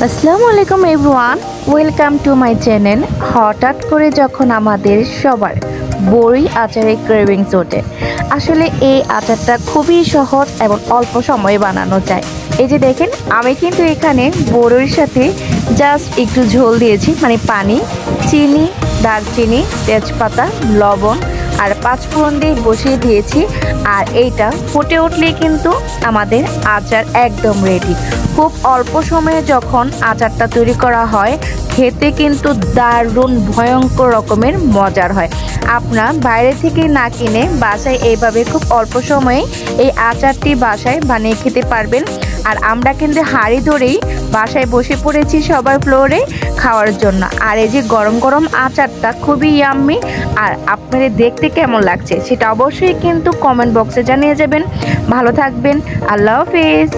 আসসালামু আলাইকুম everyone, welcome to my channel. হঠাৎ করে যখন আমাদের সবার বড়ি আচারের ক্রেভিংস ওঠে, আসলে এই আচারটা খুবই সহজ এবং অল্প সময়ে বানানো যায়। এই যে দেখেন, আমি কিন্তু এখানে বড়ির সাথে জাস্ট একটু ঝোল দিয়েছি, মানে পানি, চিনি, দারচিনি, তেজপাতা, লবণ আর পাঁচফোড়ন দিয়ে বসিয়ে দিয়েছি। আর এইটা ফুটে উঠলেই কিন্তু আমাদের আচার একদম রেডি। খুব অল্প সময়ে যখন আচারটা তৈরি করা হয়, খেতে কিন্তু দারুণ ভয়ঙ্কর রকমের মজার হয়। আপনার বাইরে থেকে না কিনে বাসায় এইভাবে খুব অল্প সময়ে এই আচারটি বাসায় বানিয়ে খেতে পারবেন। আর আমরা কিন্তু হাঁড়ি ধরেই বাসায় বসে পড়েছি সবার ফ্লোরে খাওয়ার জন্য। আর এই যে গরম গরম আচারটা খুবই ইয়াম্মি। আর আপনাদের দেখতে কেমন লাগছে সেটা অবশ্যই কিন্তু কমেন্ট বক্সে জানিয়ে যাবেন। ভালো থাকবেন, আল্লাহ হাফেজ।